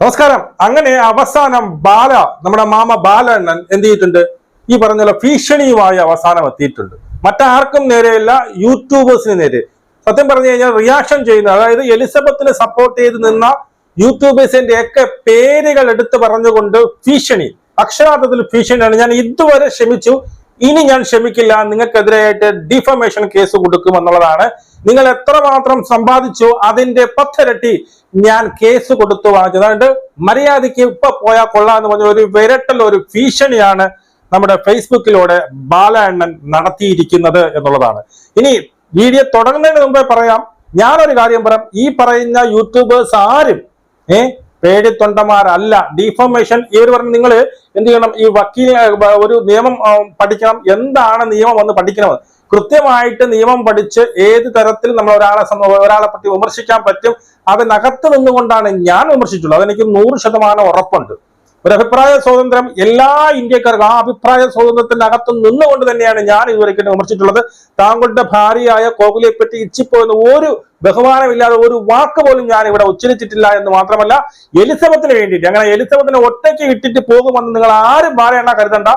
നമസ്കാരം. അങ്ങനെ അവസാനം നമ്മുടെ മാമ ബാലണ്ണൻ എന്ത് ചെയ്തിട്ടുണ്ട്? ഈ പറഞ്ഞ ഭീഷണിയുമായി അവസാനം എത്തിയിട്ടുണ്ട്. മറ്റാർക്കും നേരെയല്ല, യൂട്യൂബേഴ്സിന് നേരെ. സത്യം പറഞ്ഞു കഴിഞ്ഞാൽ റിയാക്ഷൻ ചെയ്യുന്ന, അതായത് എലിസബത്തിനെ സപ്പോർട്ട് ചെയ്ത് നിന്ന യൂട്യൂബേഴ്സിന്റെ ഒക്കെ പേരുകൾ എടുത്ത് പറഞ്ഞുകൊണ്ട് ഭീഷണി, അക്ഷരാർത്ഥത്തിൽ ഭീഷണിയാണ്. ഞാൻ ഇതുവരെ ക്ഷമിച്ചു, ഇനി ഞാൻ ക്ഷമിക്കില്ല, നിങ്ങൾക്കെതിരെയായിട്ട് ഡിഫമേഷൻ കേസ് കൊടുക്കും എന്നുള്ളതാണ്. നിങ്ങൾ എത്രമാത്രം സമ്പാദിച്ചോ അതിന്റെ 10 ഇരട്ടി ഞാൻ കേസ് കൊടുത്തു വാങ്ങിച്ചത്. അതുകൊണ്ട് മര്യാദയ്ക്ക് ഇപ്പൊ പോയാൽ കൊള്ളാന്ന് പറഞ്ഞ ഒരു വിരട്ടൽ, ഒരു ഭീഷണിയാണ് നമ്മുടെ ഫേസ്ബുക്കിലൂടെ ബാലണ്ണൻ നടത്തിയിരിക്കുന്നത് എന്നുള്ളതാണ്. ഇനി വീഡിയോ തുടങ്ങുന്നതിന് മുമ്പേ പറയാം, ഞാനൊരു കാര്യം പറയാം. ഈ പറയുന്ന യൂട്യൂബേഴ്സ് ആരും പേടിത്തൊണ്ടന്മാരല്ല. ഡിഫോമേഷൻ ഇവർ പറഞ്ഞു, നിങ്ങൾ എന്ത് ചെയ്യണം, ഈ വക്കീൽ ഒരു നിയമം പഠിക്കണം. എന്താണ് നിയമം എന്ന് പഠിക്കണം. കൃത്യമായിട്ട് നിയമം പഠിച്ച് ഏത് തരത്തിൽ നമ്മൾ ഒരാളെ പറ്റി വിമർശിക്കാൻ പറ്റും, അതിനകത്ത് നിന്നുകൊണ്ടാണ് ഞാൻ വിമർശിച്ചുള്ളത്. അതെനിക്ക് 100% ഉറപ്പുണ്ട്. ഒരു അഭിപ്രായ സ്വാതന്ത്ര്യം എല്ലാ ഇന്ത്യക്കാർക്കും, ആ അഭിപ്രായ സ്വാതന്ത്ര്യത്തിന്റെ അകത്ത് നിന്നുകൊണ്ട് തന്നെയാണ് ഞാൻ ഇതുവരെയ്ക്ക് വിമർശിച്ചിട്ടുള്ളത്. താങ്കളുടെ ഭാര്യയായ കോഹ്ലിയെ പറ്റി ഇച്ചിപ്പോയെന്ന് ഒരു ബഹുമാനമില്ലാതെ ഒരു വാക്ക് പോലും ഞാൻ ഇവിടെ ഉച്ചരിച്ചിട്ടില്ല എന്ന് മാത്രമല്ല, എലിസബത്തിന് വേണ്ടിയിട്ട്, അങ്ങനെ എലിസബത്തിനെ ഒറ്റയ്ക്ക് ഇട്ടിട്ട് പോകുമെന്ന് നിങ്ങൾ ആരും ബാലണ്ണ കരുതണ്ട.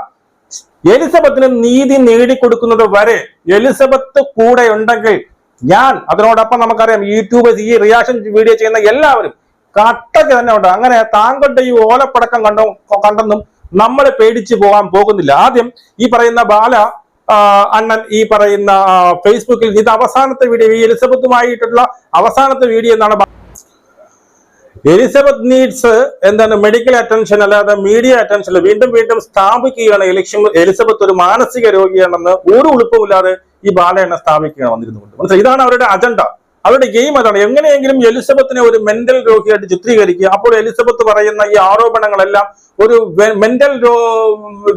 എലിസബത്തിന് നീതി നേടിക്കൊടുക്കുന്നത് വരെ എലിസബത്ത് കൂടെ ഉണ്ടെങ്കിൽ ഞാൻ, അതിനോടൊപ്പം നമുക്കറിയാം യൂട്യൂബേഴ്സ്, ഈ റിയാക്ഷൻ വീഡിയോ ചെയ്യുന്ന എല്ലാവരും കട്ടക്ക് തന്നെ ഉണ്ട്. അങ്ങനെ താങ്കളുടെ ഈ ഓലപ്പടക്കം കണ്ടെന്നും നമ്മൾ പേടിച്ചു പോകാൻ പോകുന്നില്ല. ആദ്യം ഈ പറയുന്ന അണ്ണൻ ഈ പറയുന്ന ഫേസ്ബുക്കിൽ ഇത് അവസാനത്തെ വീഡിയോ, ഈ എലിസബത്തുമായിട്ടുള്ള അവസാനത്തെ വീഡിയോ എന്നാണ്. എലിസബത്ത് നീഡ്സ് എന്താണ് മെഡിക്കൽ അറ്റൻഷൻ, അല്ലാതെ മീഡിയ അറ്റൻഷൻ വീണ്ടും സ്ഥാപിക്കുകയാണ്. എലിസബത്ത് ഒരു മാനസിക രോഗിയാണെന്ന് ഒരു ഉളുപ്പുമില്ലാതെ ഈ ബാലണ്ണ സ്ഥാപിക്കുകയാണ് വന്നിരുന്നുകൊണ്ട്. മനസ്സിലായി, ഇതാണ് അവരുടെ അജണ്ട, അവരുടെ ഗെയിം അതാണ്. എങ്ങനെയെങ്കിലും എലിസബത്തിനെ ഒരു മെന്റൽ രോഗിയായിട്ട് ചിത്രീകരിക്കുക. അപ്പോൾ എലിസബത്ത് പറയുന്ന ഈ ആരോപണങ്ങളെല്ലാം ഒരു മെന്റൽ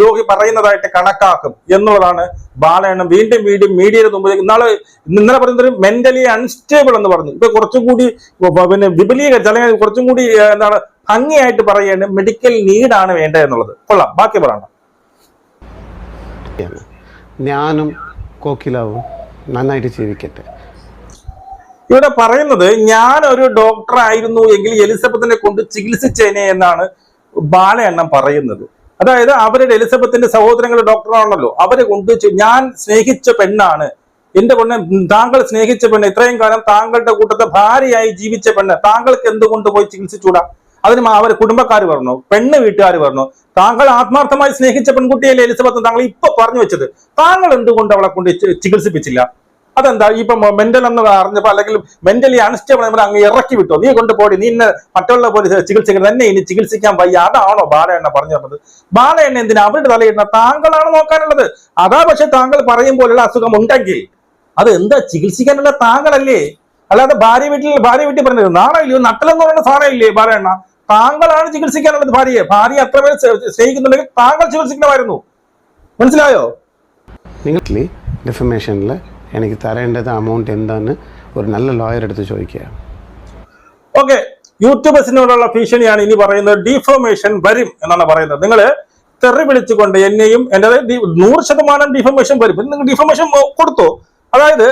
രോഗി പറയുന്നതായിട്ട് കണക്കാക്കും എന്നുള്ളതാണ് ബാലണ്ണൻ വീണ്ടും മീഡിയയുടെ മുമ്പിലേക്ക്. ഇന്നലെ പറയുന്നത് മെന്റലി അൺസ്റ്റേബിൾ എന്ന് പറഞ്ഞു. ഇപ്പൊ കുറച്ചും കൂടി വിപുലീകരിച്ച്, അല്ലെങ്കിൽ കുറച്ചും കൂടി ഭംഗിയായിട്ട് പറയുകയാണ് മെഡിക്കൽ നീഡാണ് വേണ്ടത് എന്നുള്ളത്. കൊള്ളാം, ബാക്കി പറയണം. ഞാനും കോക്കിലാവും നന്നായിട്ട് ജീവിക്കട്ടെ. ഇവിടെ പറയുന്നത്, ഞാൻ ഒരു ഡോക്ടർ ആയിരുന്നു എങ്കിൽ എലിസബത്തിനെ കൊണ്ട് ചികിത്സിച്ചേനെ എന്നാണ് ബാലണ്ണൻ പറയുന്നത്. അതായത് അവരുടെ എലിസബത്തിന്റെ സഹോദരങ്ങൾ ഡോക്ടറാണല്ലോ, അവരെ കൊണ്ട് ഞാൻ സ്നേഹിച്ച പെണ്ണാണ്, എന്റെ പെണ്ണ്, താങ്കൾ സ്നേഹിച്ച പെണ്ണ്, ഇത്രയും കാലം താങ്കളുടെ കൂട്ടത്തെ ഭാര്യയായി ജീവിച്ച പെണ്ണ്, താങ്കൾക്ക് എന്തുകൊണ്ട് പോയി ചികിത്സിച്ചൂടാ? അതിന് അവർ കുടുംബക്കാർ പറഞ്ഞു, പെണ്ണ് വീട്ടുകാർ പറഞ്ഞു, താങ്കൾ ആത്മാർത്ഥമായി സ്നേഹിച്ച പെൺകുട്ടിയല്ലേ എലിസബത്ത്, താങ്കൾ ഇപ്പൊ പറഞ്ഞു വെച്ചത്, താങ്കൾ എന്തുകൊണ്ട് അവളെ കൊണ്ട് ചികിത്സിപ്പിച്ചില്ല? അതെന്താ ഇപ്പൊ മെന്റൽ എന്ന് അറിഞ്ഞപ്പോ, അല്ലെങ്കിൽ മെന്റലി അൺസ്റ്റേബിൾ അങ്ങ് ഇറക്കി വിട്ടോ, നീ കൊണ്ടുപോടി, നീ ഇന്ന് മറ്റുള്ള പോലെ ചികിത്സിക്കണം, തന്നെ ഇനി ചികിത്സിക്കാൻ വയ്യ, അതാണോ ബാലണ്ണ പറഞ്ഞു തന്നത്? ബാലണ്ണ എന്തിനാ അവരുടെ തലയിടുന്ന? താങ്കളാണ് നോക്കാനുള്ളത്. അതാ, പക്ഷെ താങ്കൾ പറയും പോലുള്ള അസുഖം ഉണ്ടെങ്കിൽ അത് എന്താ ചികിത്സിക്കാനുള്ള താങ്കളല്ലേ, അല്ലാതെ ഭാര്യ വീട്ടിൽ പറഞ്ഞത്. നാണമില്ലയോ? നട്ടലെന്ന് പറയുന്ന സാധനമില്ലേ ബാലണ്ണ? താങ്കളാണ് ചികിത്സിക്കാനുള്ളത് ഭാര്യയെ. ഭാര്യ അത്രമേൽ സ്നേഹിക്കുന്നുണ്ടെങ്കിൽ താങ്കൾ ചികിത്സിക്കണമായിരുന്നു. മനസ്സിലായോ? നിങ്ങൾ ഡിഫമേഷനിൽ എനിക്ക് തരേണ്ടത് അമൗണ്ട് എന്താന്ന് ഒരു നല്ല ലോയർ എടുത്ത് ചോദിക്കുക. ഓക്കെ, യൂട്യൂബേഴ്സിനോടുള്ള ഭീഷണിയാണ് ഇനി പറയുന്നത്. ഡിഫോമേഷൻ വരും എന്നാണ് പറയുന്നത്. നിങ്ങൾ തെറി വിളിച്ചുകൊണ്ട് എന്നെയും എൻ്റെ 100% ഡിഫോമേഷൻ വരും. നിങ്ങൾ ഡിഫോമേഷൻ കൊടുത്തോ? അതായത്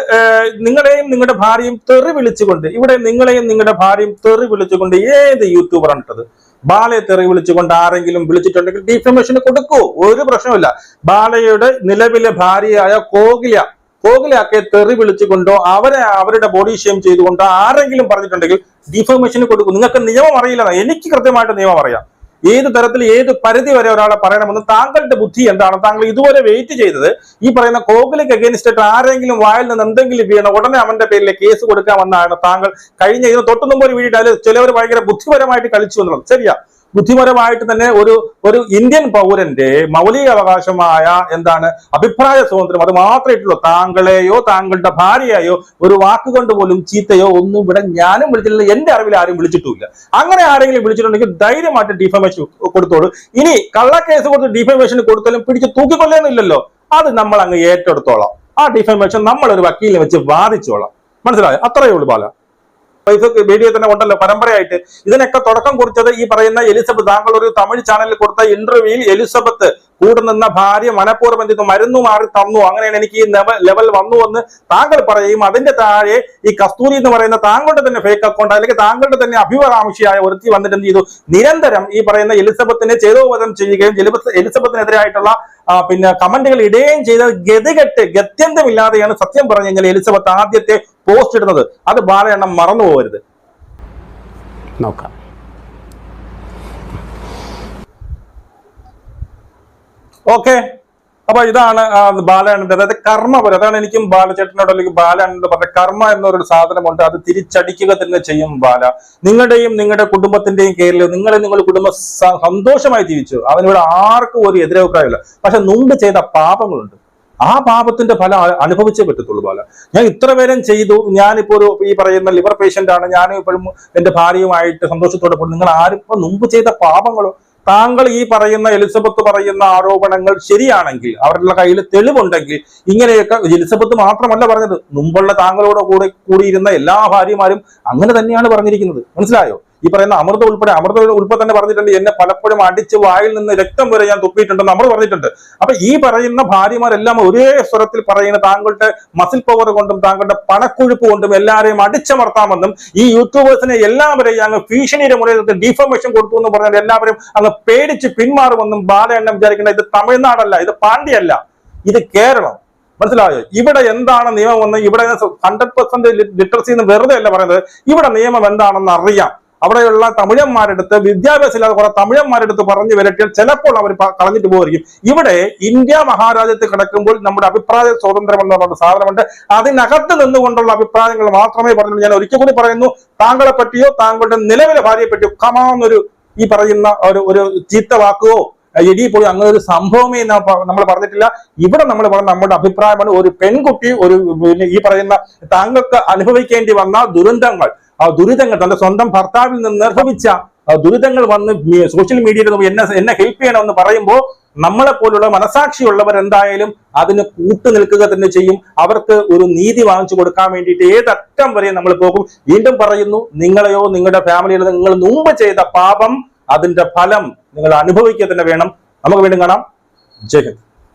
നിങ്ങളെയും നിങ്ങളുടെ ഭാര്യയും തെറി വിളിച്ചുകൊണ്ട്, ഇവിടെ നിങ്ങളെയും നിങ്ങളുടെ ഭാര്യയും തെറി വിളിച്ചുകൊണ്ട് ഏത് യൂട്യൂബറാണ് ഇട്ടത്? ബാലയെ തെറി വിളിച്ചുകൊണ്ട് ആരെങ്കിലും വിളിച്ചിട്ടുണ്ടെങ്കിൽ ഡിഫോമേഷന് കൊടുക്കൂ, ഒരു പ്രശ്നമില്ല. ബാലയുടെ നിലവിലെ ഭാര്യയായ കോഹ്ലിയൊക്കെ തെറി വിളിച്ചുകൊണ്ടോ അവരുടെ ബോഡി ഷെയിം ചെയ്തുകൊണ്ടോ ആരെങ്കിലും പറഞ്ഞിട്ടുണ്ടെങ്കിൽ ഡിഫോമേഷന് കൊടുക്കും. നിങ്ങൾക്ക് നിയമം അറിയില്ല, എനിക്ക് കൃത്യമായിട്ട് നിയമം അറിയാം. ഏത് തരത്തിൽ ഏത് പരിധി വരെ ഒരാളെ പറയണമെന്ന് താങ്കളുടെ ബുദ്ധി എന്താണ്? താങ്കൾ ഇതുവരെ വെയിറ്റ് ചെയ്തത് ഈ പറയുന്ന കോഹ്ലിക്ക് അഗേൻസ്റ്റ് ആയിട്ട് ആരെങ്കിലും വായിൽ നിന്ന് എന്തെങ്കിലും വീണ ഉടനെ അവന്റെ പേരിൽ കേസ് കൊടുക്കാമെന്നാണ് താങ്കൾ കഴിഞ്ഞ ഇതിന് തൊട്ടു മുമ്പ് ഒരു വീഡിയോ അതിൽ ചിലവർ ഭയങ്കര ബുദ്ധിപരമായിട്ട് കളിച്ചു എന്നുള്ളത് ശരിയാ. ബുദ്ധിപരമായിട്ട് തന്നെ ഒരു ഇന്ത്യൻ പൗരന്റെ മൗലിക അവകാശമായ അഭിപ്രായ സ്വാതന്ത്ര്യം, അത് മാത്രമേ ഉള്ളൂ. താങ്കളെയോ താങ്കളുടെ ഭാര്യയോ ഒരു വാക്കുകൊണ്ട് പോലും ചീത്തയോ ഒന്നും ഇവിടെ ഞാനും വിളിച്ചിട്ടില്ല, എന്റെ അറിവിൽ ആരും വിളിച്ചിട്ടുമില്ല. അങ്ങനെ ആരെങ്കിലും വിളിച്ചിട്ടുണ്ടെങ്കിൽ ധൈര്യമായിട്ട് ഡിഫമേഷൻ കൊടുത്തോളൂ. ഇനി കള്ളക്കേസ് കൊടുത്ത് ഡിഫമേഷൻ കൊടുത്താലും പിടിച്ച് തൂക്കിക്കൊല്ലുന്നില്ലല്ലോ, അത് നമ്മൾ അങ്ങ് ഏറ്റെടുത്തോളാം. ആ ഡിഫമേഷൻ നമ്മൾ ഒരു വക്കീലിനെ വെച്ച് വാദിച്ചോളാം. മനസ്സിലായോ? അത്രയേ ഉള്ളൂ ബാല. ഫേസ്ബുക്ക് വീഡിയോ തന്നെ ഉണ്ടല്ലോ പരമ്പരയായിട്ട്. ഇതിനൊക്കെ തുടക്കം കുറിച്ചത് ഈ പറയുന്ന എലിസബത്ത്. താങ്കൾ ഒരു തമിഴ് ചാനലിൽ കൊടുത്ത ഇന്റർവ്യൂവിൽ എലിസബത്ത് കൂടെ നിന്ന ഭാര്യ മനഃപൂർവ്വം എന്ത് മരുന്ന് മാറി തന്നു, അങ്ങനെയാണ് എനിക്ക് ഈ ലെവൽ വന്നു എന്ന് താങ്കൾ പറയും. അതിന്റെ താഴെ ഈ കസ്തൂരി എന്ന് പറയുന്ന താങ്കളുടെ തന്നെ ഫേക്ക് അക്കൗണ്ട് അല്ലെങ്കിൽ താങ്കളുടെ തന്നെ അഭികാംക്ഷിയായ ഒരുത്തി വന്നിട്ട് എന്ത് ചെയ്തു, നിരന്തരം ഈ പറയുന്ന എലിസബത്തിനെ ചേതോവധം ചെയ്യുകയും എലിസബത്തിനെതിരായിട്ടുള്ള പിന്നെ കമന്റുകൾ ഇടുകയും ചെയ്ത ഗത്യന്തമില്ലാതെയാണ് സത്യം പറഞ്ഞു കഴിഞ്ഞാൽ എലിസബത്ത് ആദ്യത്തെ പോസ്റ്റ് ഇടുന്നത്. അത് ബാലയെണ്ണം മറന്നു പോകരുത്. നോക്കാം. ഓക്കെ, അപ്പൊ ഇതാണ് ബാലണ്ണന്റെ, അതായത് കർമ്മപരം. അതാണ് എനിക്കും ബാലചേട്ടനോട് അല്ലെങ്കിൽ ബാലണ്ണനോട് പറഞ്ഞ കർമ്മ എന്നൊരു സാധനമുണ്ട്. അത് തിരിച്ചടിക്കുക തന്നെ ചെയ്യും ബാല. നിങ്ങളുടെയും നിങ്ങളുടെ കുടുംബത്തിന്റെയും പേരിൽ നിങ്ങളുടെ കുടുംബം സന്തോഷമായി ജീവിച്ചു, അതിനിവിടെ ആർക്കും ഒരു എതിരഭിപ്രായമില്ല. പക്ഷെ മുമ്പ് ചെയ്ത പാപങ്ങളുണ്ട്, ആ പാപത്തിന്റെ ഫലം അനുഭവിച്ചേ പറ്റത്തുള്ളൂ ബാല. ഞാൻ ഇത്ര പേരും ചെയ്തു, ഞാനിപ്പോ ഒരു ഈ പറയുന്ന ലിവർ പേഷ്യന്റ് ആണ്, ഞാൻ ഇപ്പോഴും എന്റെ ഭാര്യയുമായിട്ട് സന്തോഷത്തോടെ പോകും. നിങ്ങൾ ആരും ഇപ്പൊ മുമ്പ് ചെയ്ത പാപങ്ങളോ, താങ്കൾ ഈ പറയുന്ന എലിസബത്ത് പറയുന്ന ആരോപണങ്ങൾ ശരിയാണെങ്കിൽ, അവരുടെ കയ്യിൽ തെളിവുണ്ടെങ്കിൽ, ഇങ്ങനെയൊക്കെ എലിസബത്ത് മാത്രമല്ല പറഞ്ഞത്, മുമ്പുള്ള താങ്കളോട് കൂടിയിരുന്ന എല്ലാ ഭാര്യമാരും അങ്ങനെ തന്നെയാണ് പറഞ്ഞിരിക്കുന്നത്. മനസ്സിലായോ? ഈ പറയുന്ന അമൃത ഉൾപ്പെടെ തന്നെ പറഞ്ഞിട്ടുണ്ട്, എന്നെ പലപ്പോഴും അടിച്ച് വായിൽ നിന്ന് രക്തം വരെ ഞാൻ തുപ്പിയിട്ടുണ്ടെന്ന് അമൃത പറഞ്ഞിട്ടുണ്ട്. അപ്പൊ ഈ പറയുന്ന ഭാര്യമാരെല്ലാം ഒരേ സ്വരത്തിൽ പറയുന്ന താങ്കളുടെ മസിൽ പവർ കൊണ്ടും താങ്കളുടെ പണക്കൊഴുപ്പ് കൊണ്ടും എല്ലാവരെയും അടിച്ചമർത്താമെന്നും ഈ യൂട്യൂബേഴ്സിനെ എല്ലാവരെയും അങ്ങ് ഭീഷണിയുടെ മുന്നിൽ ഡിഫോമേഷൻ കൊടുത്തു എന്ന് പറഞ്ഞാൽ എല്ലാവരും അങ്ങ് പേടിച്ച് പിന്മാറുമെന്നും ബാലയെണ്ണം വിചാരിക്കേണ്ട. ഇത് തമിഴ്നാടല്ല, ഇത് പാണ്ഡ്യല്ല, ഇത് കേരളം. മനസ്സിലായോ? ഇവിടെ എന്താണ് നിയമമെന്ന്, ഇവിടെ 100% ലിറ്ററസി എന്ന് വെറുതെ അല്ല പറയുന്നത്, ഇവിടെ നിയമം എന്താണെന്ന് അറിയാം. അവിടെയുള്ള തമിഴന്മാരെടുത്ത്, വിദ്യാഭ്യാസം ഇല്ലാതെ കുറെ തമിഴന്മാരെടുത്ത് പറഞ്ഞു വരട്ടിയാൽ ചിലപ്പോൾ അവർ കളഞ്ഞിട്ട് പോയിരിക്കും. ഇവിടെ ഇന്ത്യ മഹാരാജ്യത്ത് കിടക്കുമ്പോൾ നമ്മുടെ അഭിപ്രായ സ്വാതന്ത്ര്യം എന്ന് പറയുന്ന സാധനമുണ്ട്. അതിനകത്ത് നിന്നുകൊണ്ടുള്ള അഭിപ്രായങ്ങൾ മാത്രമേ പറഞ്ഞുള്ളൂ. ഞാൻ ഒരിക്കൽ കൂടി പറയുന്നു, താങ്കളെ പറ്റിയോ താങ്കളുടെ നിലവിലെ ഭാര്യയെ പറ്റിയോ കമാന്നൊരു ഈ പറയുന്ന ഒരു ചീത്ത വാക്കുവോ എടി പോയി അങ്ങനെ ഒരു സംഭവമേ നമ്മൾ പറഞ്ഞിട്ടില്ല. ഇവിടെ നമ്മൾ പറഞ്ഞ നമ്മുടെ അഭിപ്രായമാണ്. ഒരു പെൺകുട്ടി ഈ പറയുന്ന താങ്കൾക്ക് അനുഭവിക്കേണ്ടി വന്ന ദുരന്തങ്ങൾ, ആ ദുരിതങ്ങൾ തന്റെ സ്വന്തം ഭർത്താവിൽ നിന്ന് അനുഭവിച്ച ദുരിതങ്ങൾ വന്ന് സോഷ്യൽ മീഡിയയിൽ എന്നെ ഹെൽപ്പ് ചെയ്യണമെന്ന് പറയുമ്പോൾ നമ്മളെ പോലുള്ള മനസാക്ഷിയുള്ളവർ എന്തായാലും അതിന് കൂട്ടു നിൽക്കുക തന്നെ ചെയ്യും. അവർക്ക് ഒരു നീതി വാങ്ങിച്ചു കൊടുക്കാൻ വേണ്ടിയിട്ട് ഏതറ്റം വരെ നമ്മൾ പോകും. വീണ്ടും പറയുന്നു, നിങ്ങളെയോ നിങ്ങളുടെ ഫാമിലിയോ നിങ്ങൾ മുമ്പ് ചെയ്ത പാപം, അതിന്റെ ഫലം നിങ്ങൾ അനുഭവിക്കുക തന്നെ വേണം. നമുക്ക് വീണ്ടും കാണാം. ജയ് ഹിന്ദ്.